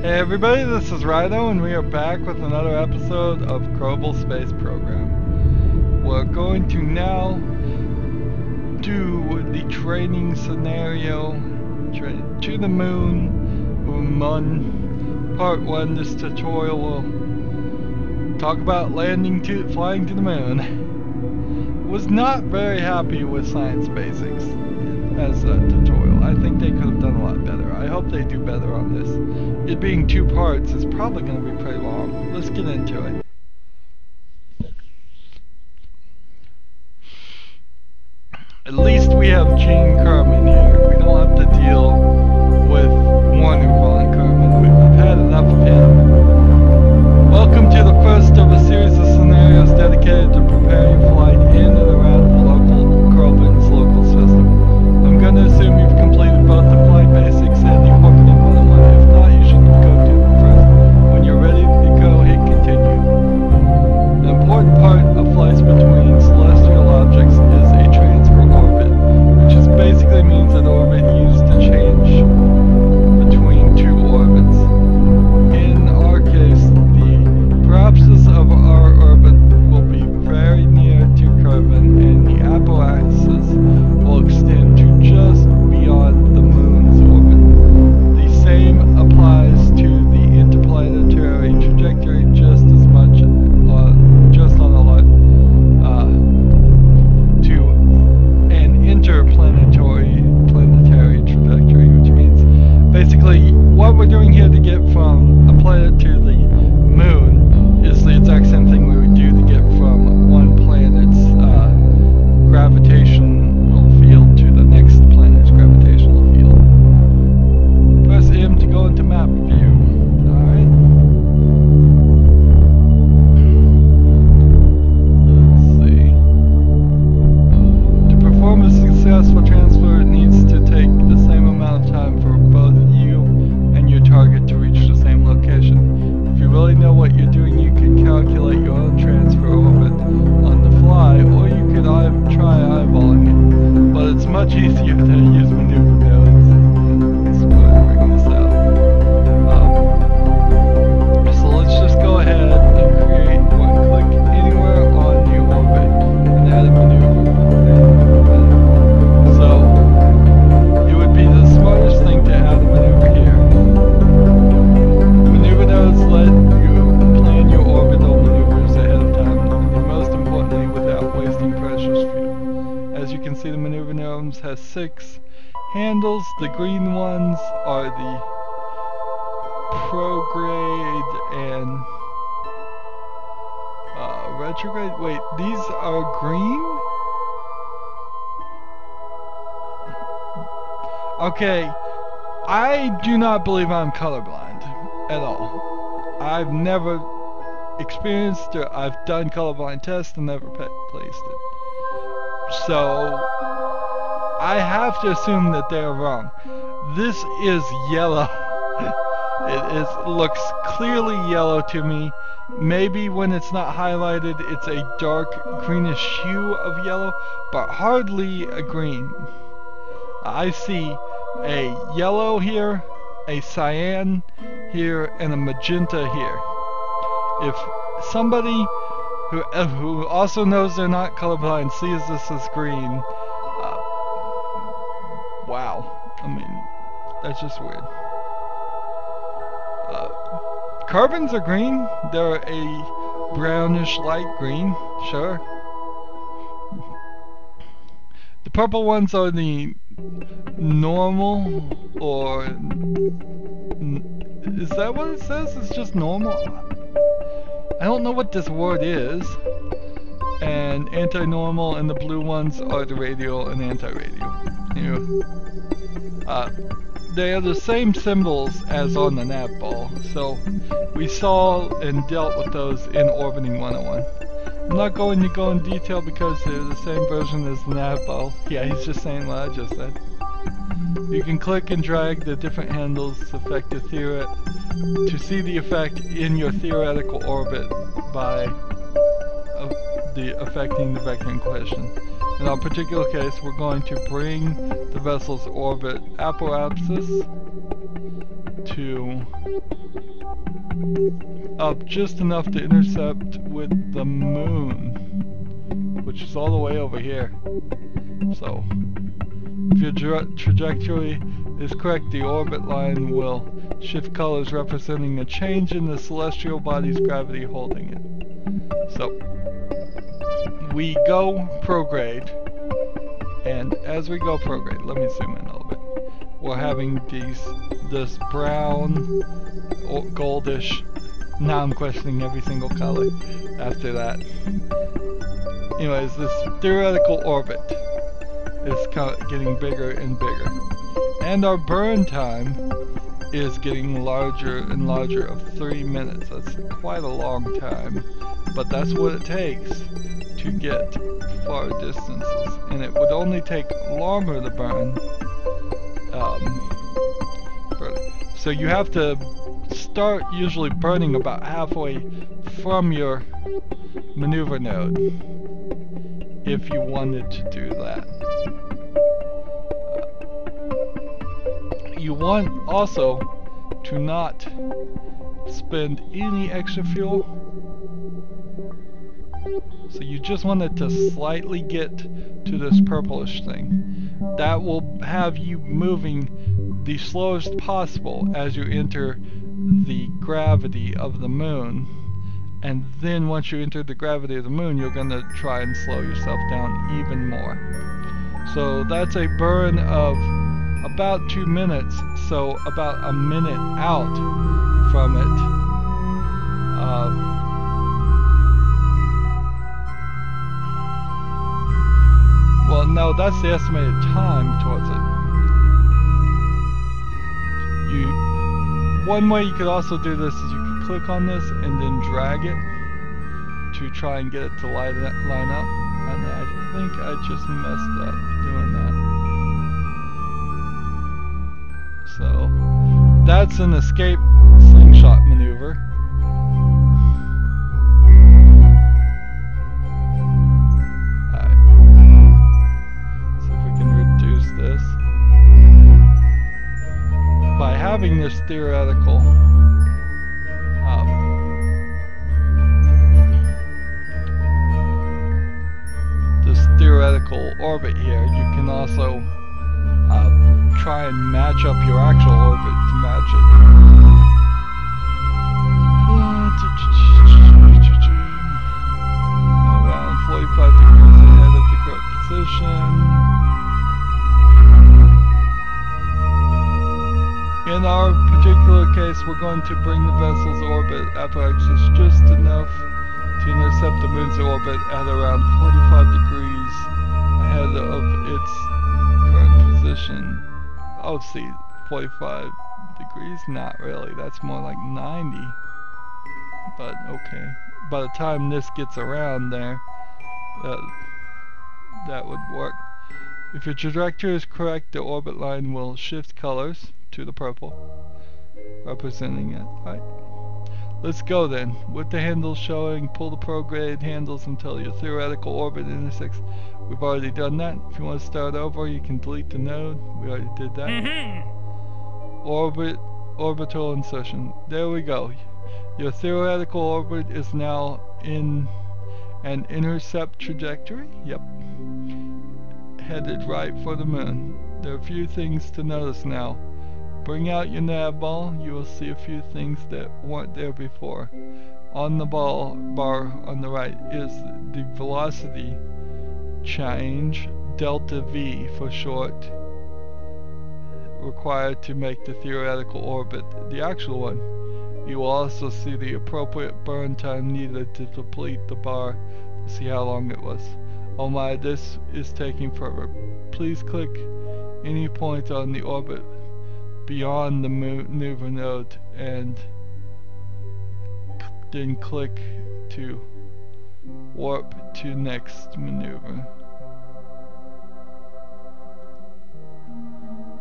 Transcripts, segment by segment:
Hey everybody, this is Rydo and we are back with another episode of Kerbal Space Program. We're going to now do the training scenario, to the moon, part 1. This tutorial will talk about flying to the moon. Was not very happy with Science Basics as a tutorial. I think they could have done a lot better. I hope they do better on this. It being 2 parts is probably going to be pretty long. Let's get into it. At least we have Gene Kerman here. We don't have to deal with Warner von Kerman. We've had enough of him. Welcome to the first of a series of scenarios dedicated to preparing flight in and around the Kerbals local system. I'm going to assume you've completed both the flight basics and the orbiting 101. If not, you should go do them first. When you're ready to go, hit continue. An important part of flights between celestial objects is a transfer orbit, which basically means an orbit used to change between 2 orbits. In our case, the periapsis of our orbit will be very near to Kerbal, and the apoaxis will extend to just beyond the moon's orbit. The same applies to the interplanetary trajectory just as much, just on a lot, to an interplanetary trajectory, which means basically what we're doing here to get from a planet to the moon is the exact same thing we would do to get from one planet's gravitational field to the next planet's gravitational field. Press M to go into map view. Alright. Let's see. To perform a successful transfer, it needs to take the same amount of time for both you and your target to reach the same location. If you really know what you're doing, you can calculate your own transfer orbit on the fly, or you could try eyeballing it. But it's much easier to use maneuver nodes. That's why I'm bringing this out. So let's just go ahead and create one. Click anywhere on the orbit and add a maneuver. So it would be the smartest thing to add a maneuver here. Maneuver nodes let you plan your orbital maneuvers ahead of time, and most importantly without wasting precious fuel. As you can see, the maneuver nodes has 6 handles. The green ones are the prograde and retrograde. Wait, these are green? Okay, I do not believe I'm colorblind at all. I've never experienced or I've done colorblind tests and never placed it. So I have to assume that they're wrong. This is yellow. It looks clearly yellow to me. Maybe when it's not highlighted, it's a dark greenish hue of yellow, but hardly a green. I see a yellow here, a cyan here, and a magenta here. If somebody who also knows they're not colorblind sees this as green, wow. I mean, that's just weird. Carbons are green. They're a brownish light green, sure. The purple ones are the normal, or is that what it says? It's just normal? I don't know what this word is. And anti-normal, and the blue ones are the radial and anti-radial. They are the same symbols as on the nav ball, so we saw and dealt with those in Orbiting 101. I'm not going to go in detail because they're the same version as the nav ball. Yeah, he's just saying what I just said. You can click and drag the different handles to affect the to see the effect in your theoretical orbit by affecting the vector in question. In our particular case, we're going to bring the vessel's orbit apoapsis to up just enough to intercept with the moon, which is all the way over here. So, if your trajectory is correct, the orbit line will shift colors representing a change in the celestial body's gravity holding it. So, we go prograde, and as we go prograde, let me zoom in a little bit. We're having this brown, goldish. Now I'm questioning every single color after that. Anyways, this theoretical orbit is getting bigger and bigger. And our burn time is getting larger and larger of 3 minutes. That's quite a long time. But that's what it takes to get far distances. And it would only take longer to burn. So you have to start usually burning about halfway from your maneuver node if you wanted to do that. You want also to not spend any extra fuel. So you just want it to slightly get to this purplish thing. That will have you moving the slowest possible as you enter the gravity of the moon. And then once you enter the gravity of the moon, you're going to try and slow yourself down even more. So that's a burn of about 2 minutes, so about a minute out from it. Well, no, that's the estimated time towards it. One way you could also do this is you could click on this and then drag it to try and get it to line up. And I think I just messed up doing that. So that's an escape slingshot maneuver. Alright. See if we can reduce this. By having this theoretical orbit here, you can also try and match up your actual orbit to match it. Around 45 degrees ahead of the correct position. In our particular case, we're going to bring the vessel's orbit apparatus just enough to intercept the moon's orbit at around 45 degrees ahead of its current position. Oh, see, 45 degrees? Not really. That's more like 90. But okay. By the time this gets around there, that would work. If your trajectory is correct, the orbit line will shift colors to the purple, representing it. Right. Let's go then. With the handles showing, pull the prograde handles until your theoretical orbit intersects. We've already done that. If you want to start over, you can delete the node. We already did that. Orbital insertion. There we go. Your theoretical orbit is now in an intercept trajectory. Yep. Headed right for the moon. There are a few things to notice now. Bring out your nav ball. You will see a few things that weren't there before. On the ball bar on the right is the velocity change, delta V for short, required to make the theoretical orbit the actual one. You will also see the appropriate burn time needed to deplete the bar to see how long it was. Oh my, this is taking forever. Please click any point on the orbit beyond the maneuver node and then click to warp to next maneuver.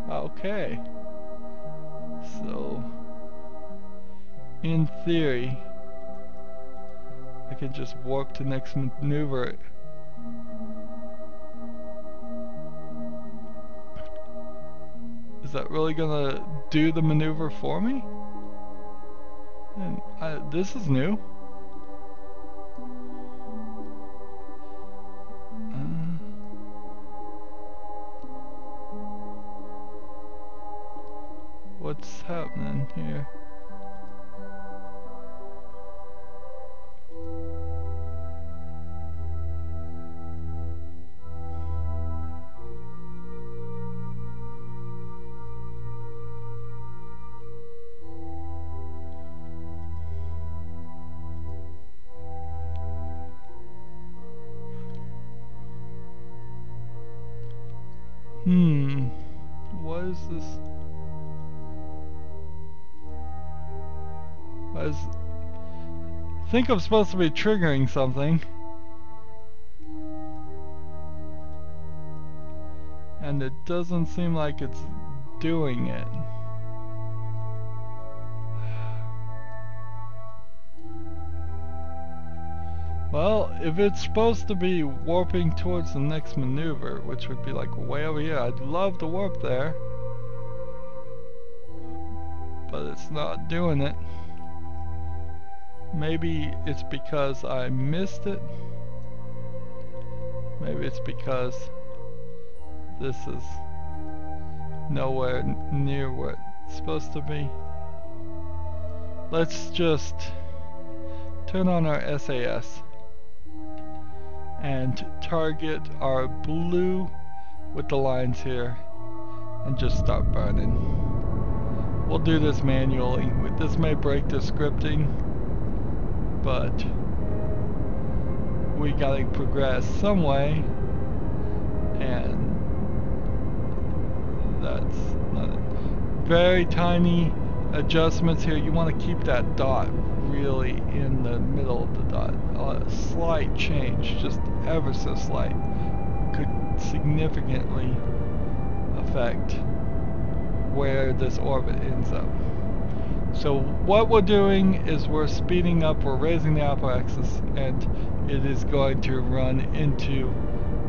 Okay, so in theory I can just warp to next maneuver. Is that really gonna do the maneuver for me? And this is new. What's happening here? What is this? I think I'm supposed to be triggering something. And it doesn't seem like it's doing it. Well, if it's supposed to be warping towards the next maneuver, which would be like way over here, I'd love to warp there. But it's not doing it. Maybe it's because I missed it. Maybe it's because this is nowhere near where it's supposed to be. Let's just turn on our SAS and target our blue with the lines here and just start burning. We'll do this manually. This may break the scripting, but we gotta progress some way, and that's not it. Very tiny adjustments here. You want to keep that dot really in the middle of the dot. A slight change, just ever so slight, could significantly affect where this orbit ends up. So what we're doing is we're speeding up, we're raising the apoaxis, and it is going to run into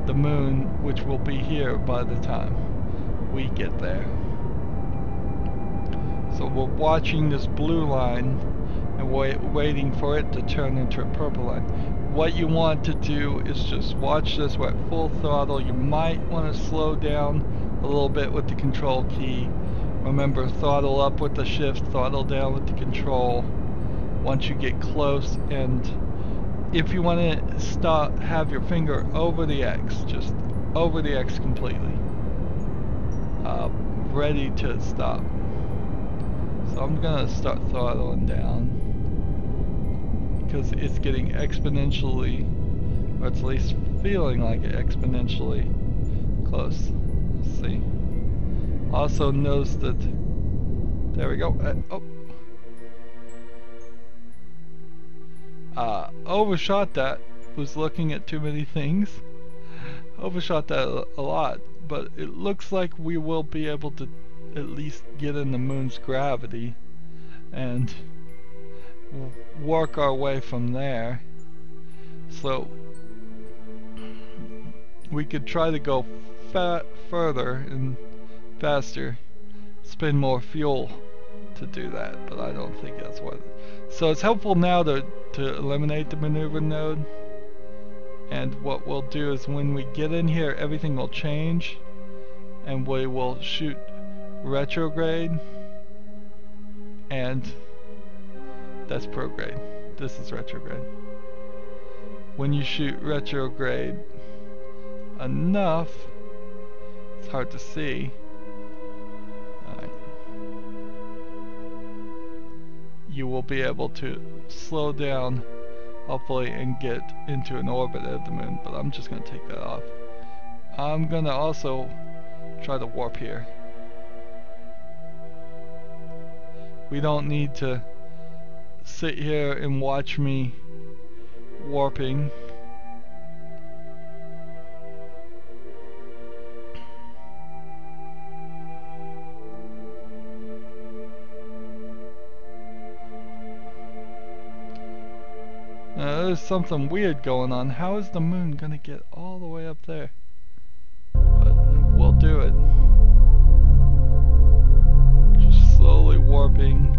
the moon, which will be here by the time we get there. So we're watching this blue line and waiting for it to turn into a purple line. What you want to do is just watch this. We're at full throttle. You might want to slow down a little bit with the control key. Remember, throttle up with the shift, throttle down with the control once you get close. And if you want to stop, have your finger over the X, just over the X completely, ready to stop. So I'm gonna start throttling down because it's getting exponentially, or it's at least feeling like it, exponentially close. Let's see. Also notice that, there we go. Overshot that. Was looking at too many things. Overshot that a lot, but it looks like we will be able to at least get in the moon's gravity and work our way from there. So we could try to go further and faster, spend more fuel to do that, but I don't think that's what. So it's helpful now to eliminate the maneuver node, and what we'll do is when we get in here, everything will change and we will shoot retrograde, and that's prograde. This is retrograde. When you shoot retrograde enough, it's hard to see. You will be able to slow down, hopefully, and get into an orbit of the moon, but I'm just going to take that off. I'm going to also try to warp here. We don't need to sit here and watch me warping. There's something weird going on. How is the moon gonna get all the way up there? But we'll do it. Just slowly warping.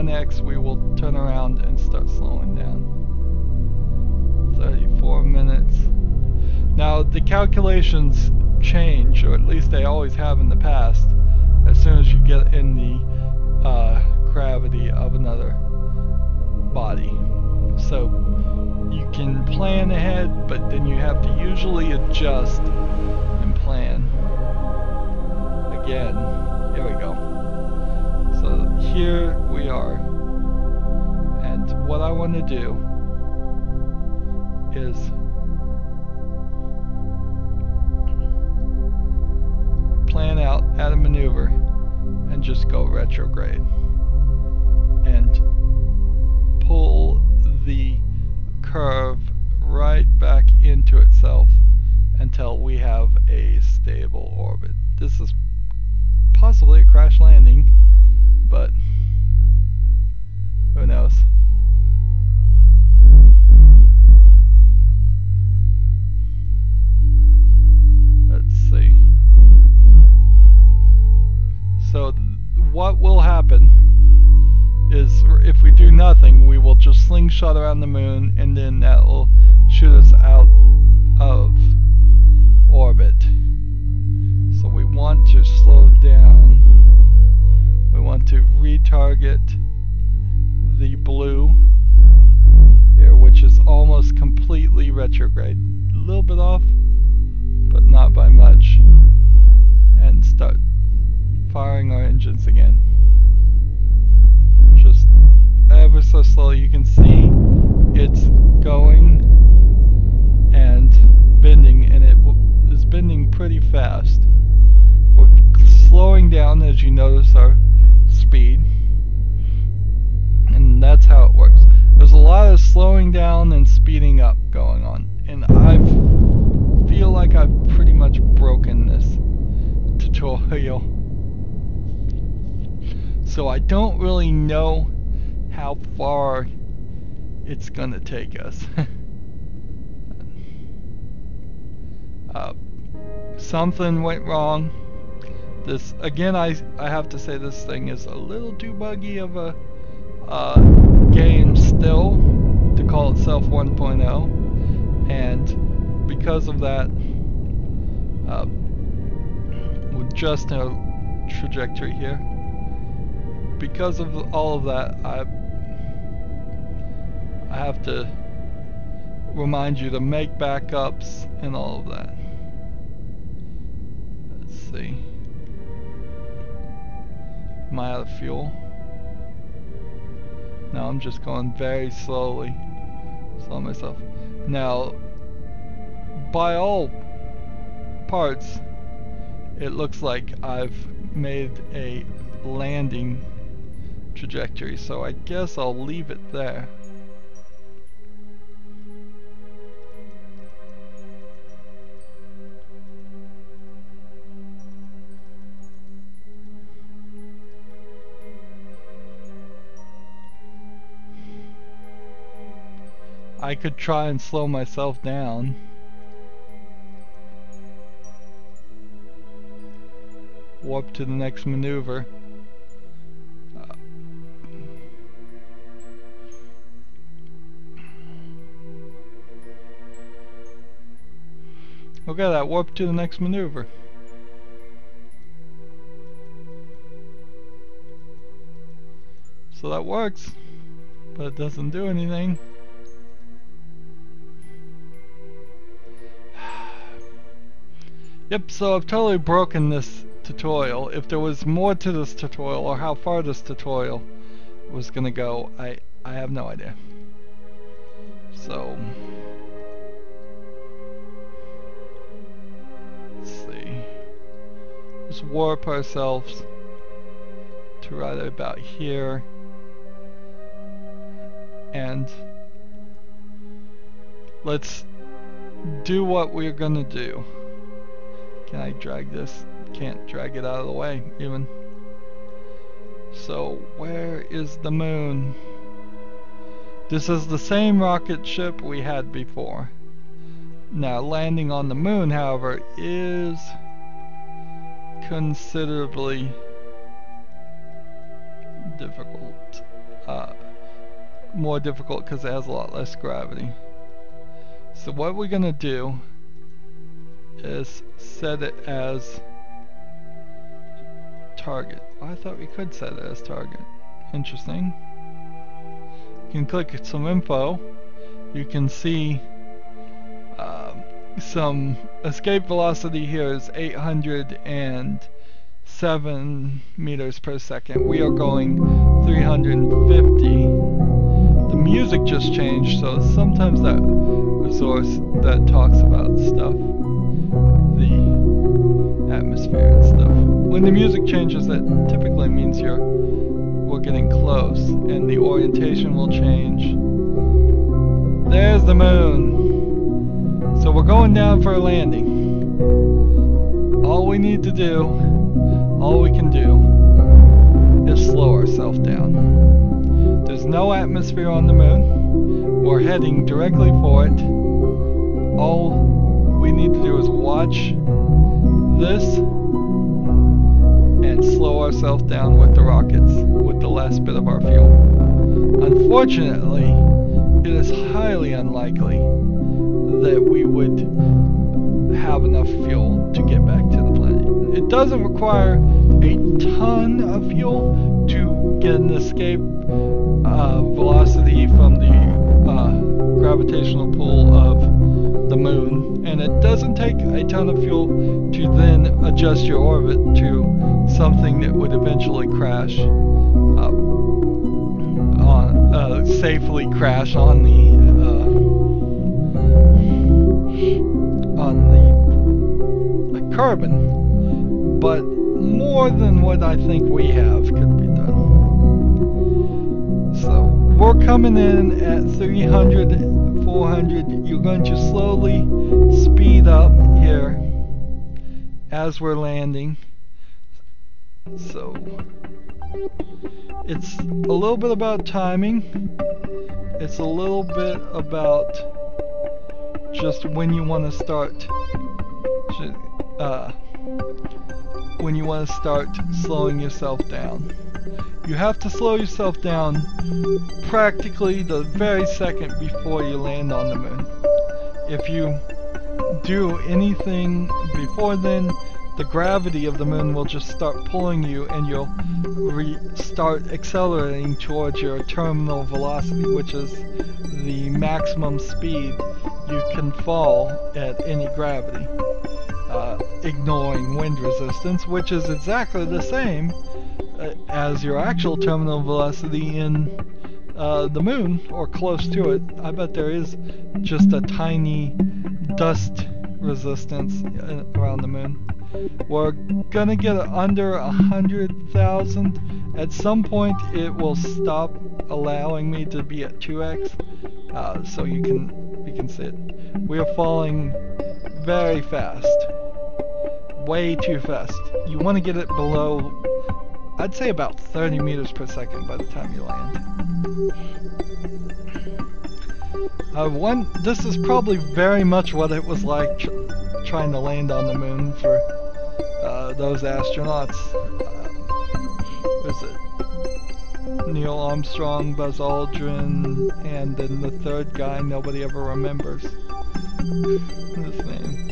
1x, we will turn around and start slowing down. 34 minutes. Now the calculations change, or at least they always have in the past, as soon as you get in the gravity of another body. So you can plan ahead, but then you have to usually adjust and plan again. Here we go. So here we are, and what I want to do is plan out at a maneuver and just go retrograde and pull the curve right back into itself until we have a stable orbit. This is possibly a crash landing, but who knows? Let's see. So what will happen is, if we do nothing, we will just slingshot around the moon, and then that will shoot us out of orbit. So we want to slow down. We want to retarget the blue here, which is almost completely retrograde. A little bit off, but not by much. And start firing our engines again. Just ever so slowly. You can see it's going and bending, and it is bending pretty fast. We're slowing down as you notice our speed, and that's how it works. There's a lot of slowing down and speeding up going on, and I feel like I've pretty much broken this tutorial. So I don't really know how far it's gonna take us. Something went wrong. This again, I have to say, this thing is a little too buggy of a game still to call itself 1.0, and because of that, with just a trajectory here, because of all of that, I have to remind you to make backups and all of that. Let's see. Am I out of fuel? No, I'm just going very slowly. Slow myself. Now, by all parts, it looks like I've made a landing trajectory, so I guess I'll leave it there. I could try and slow myself down. Warp to the next maneuver. Look at that, warp to the next maneuver. So that works, but it doesn't do anything. Yep, so I've totally broken this tutorial. If there was more to this tutorial, or how far this tutorial was gonna go, I have no idea. So let's see. Let's warp ourselves to right about here, and let's do what we're gonna do. Can I drag this? Can't drag it out of the way, even. So, where is the moon? This is the same rocket ship we had before. Now, landing on the moon, however, is considerably difficult. more difficult because it has a lot less gravity. So what we're gonna do is set it as target. I thought we could set it as target. Interesting. You can click some info. You can see some escape velocity here is 807 meters per second. We are going 350. The music just changed, so sometimes that resource that talks about stuff, the atmosphere and stuff. When the music changes, that typically means we're getting close, and the orientation will change. There's the moon. So we're going down for a landing. All we need to do, all we can do, is slow ourselves down. There's no atmosphere on the moon. We're heading directly for it. All we need to do is watch this and slow ourselves down with the rockets, with the last bit of our fuel. Unfortunately, it is highly unlikely that we would have enough fuel to get back to the planet. It doesn't require a ton of fuel to get an escape velocity from the gravitational pull of the moon, and it doesn't take a ton of fuel to then adjust your orbit to something that would eventually crash safely crash on the Kerbal, but more than what I think we have could be done. So we're coming in at 300, 400. You're going to slowly speed up here as we're landing. So it's a little bit about timing. It's a little bit about just when you want to start slowing yourself down. You have to slow yourself down practically the very second before you land on the moon. If you do anything before then, the gravity of the moon will just start pulling you, and you'll start accelerating towards your terminal velocity, which is the maximum speed you can fall at any gravity, ignoring wind resistance, which is exactly the same as your actual terminal velocity in the moon, or close to it. I bet there is just a tiny dust resistance around the moon. We're gonna get under 100,000. At some point it will stop allowing me to be at 2x, so we can see it. We are falling very fast, way too fast. You want to get it below, I'd say about 30 meters per second by the time you land. This is probably very much what it was like trying to land on the moon for those astronauts. Was it Neil Armstrong, Buzz Aldrin, and then the third guy nobody ever remembers his name.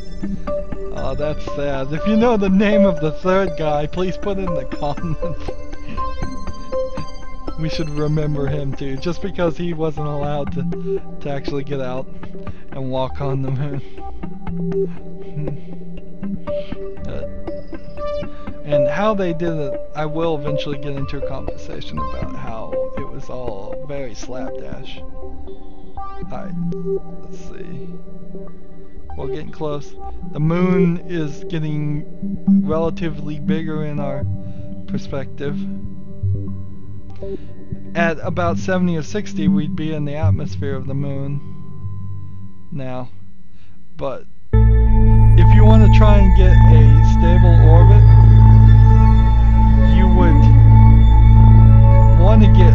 Oh, that's sad. If you know the name of the third guy, please put it in the comments. We should remember him too, just because he wasn't allowed to actually get out and walk on the moon. And how they did it, I will eventually get into a conversation about how it was all very slapdash. Alright, let's see. We're getting close. The moon is getting relatively bigger in our perspective. At about 70 or 60, we'd be in the atmosphere of the moon now. But if you want to try and get a stable orbit, you would want to get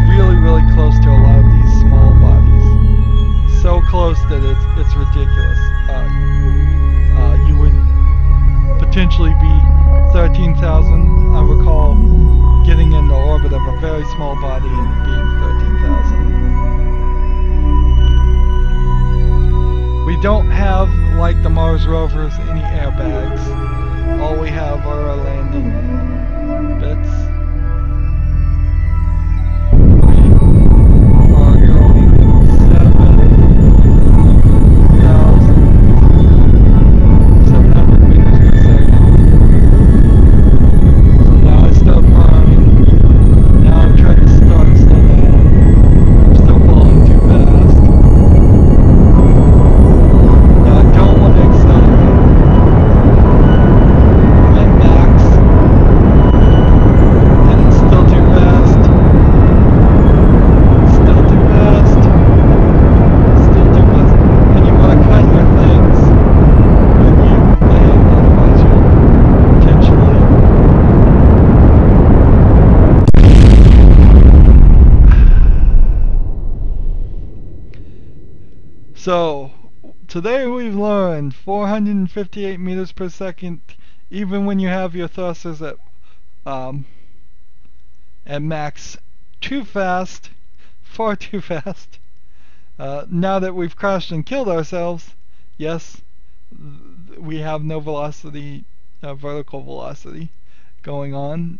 really, really close to a lot of these small bodies. So close that it's ridiculous. You would potentially be 13,000. I recall getting in the orbit of a very very small body and being 13,000. We don't have, like the Mars rovers, any airbags. All we have are our landing bits. So, today we've learned 458 meters per second, even when you have your thrusters at max. Too fast, far too fast. Now that we've crashed and killed ourselves, yes, we have no velocity, vertical velocity going on.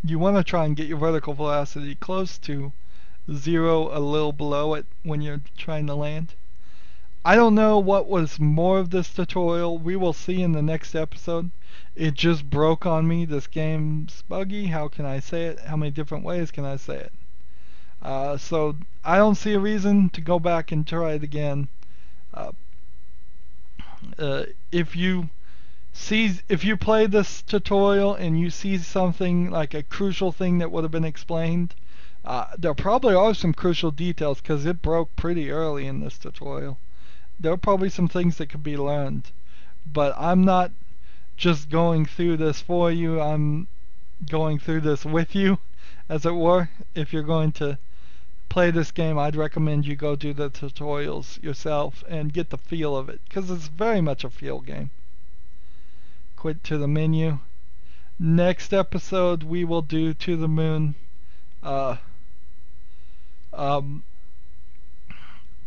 You want to try and get your vertical velocity close to 0, a little below it when you're trying to land. I don't know what was more of this tutorial. We will see in the next episode. It just broke on me. This game's buggy. How can I say it? How many different ways can I say it? So I don't see a reason to go back and try it again. If you play this tutorial and you see something like a crucial thing that would have been explained, there probably are some crucial details because it broke pretty early in this tutorial. There are probably some things that could be learned, but I'm not just going through this for you. I'm going through this with you, as it were. If you're going to play this game, I'd recommend you go do the tutorials yourself and get the feel of it, because it's very much a feel game. Quit to the menu. Next episode we will do To the Moon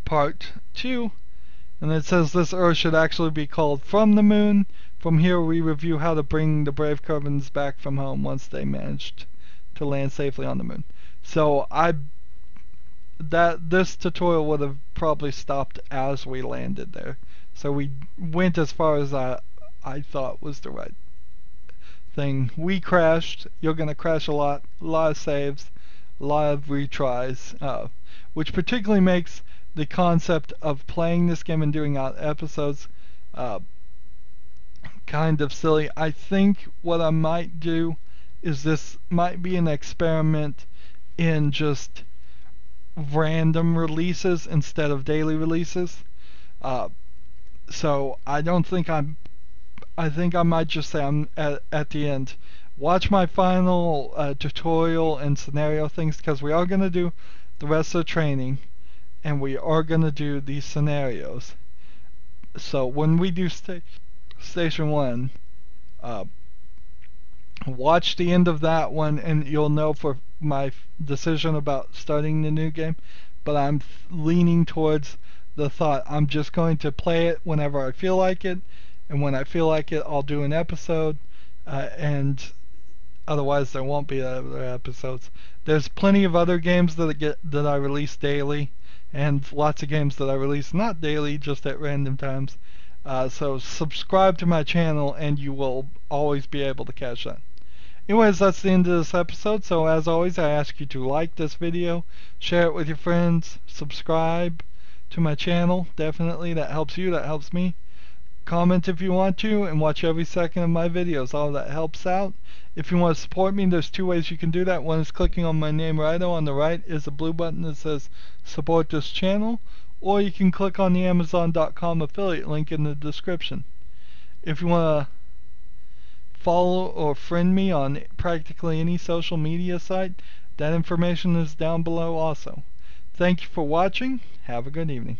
part 2, and it says this Earth should actually be called From the Moon. From here we review how to bring the brave Kerbals back from home once they managed to land safely on the moon. So this tutorial would have probably stopped as we landed there. So we went as far as I thought was the right thing. We crashed. You're gonna crash a lot of saves, a lot of retries, which particularly makes the concept of playing this game and doing episodes kind of silly. I think what I might do is this might be an experiment in just random releases instead of daily releases. So I don't think I think I might just say I'm at the end. Watch my final tutorial and scenario things, because we are going to do the rest of the training and we are going to do these scenarios. So when we do Station 1, watch the end of that one and you'll know for my decision about starting the new game. But I'm leaning towards the thought I'm just going to play it whenever I feel like it, and when I feel like it I'll do an episode, and otherwise there won't be other episodes. There's plenty of other games that I release daily, and lots of games that I release not daily, just at random times. So subscribe to my channel and you will always be able to catch that. Anyways, that's the end of this episode. So as always, I ask you to like this video, share it with your friends, subscribe to my channel. Definitely, that helps you, that helps me. Comment if you want to, and watch every second of my videos. All that helps out. If you want to support me, there's two ways you can do that. One is clicking on my name, Rydo. On the right is a blue button that says support this channel, or you can click on the Amazon.com affiliate link in the description. If you want to follow or friend me on practically any social media site, that information is down below also. Thank you for watching. Have a good evening.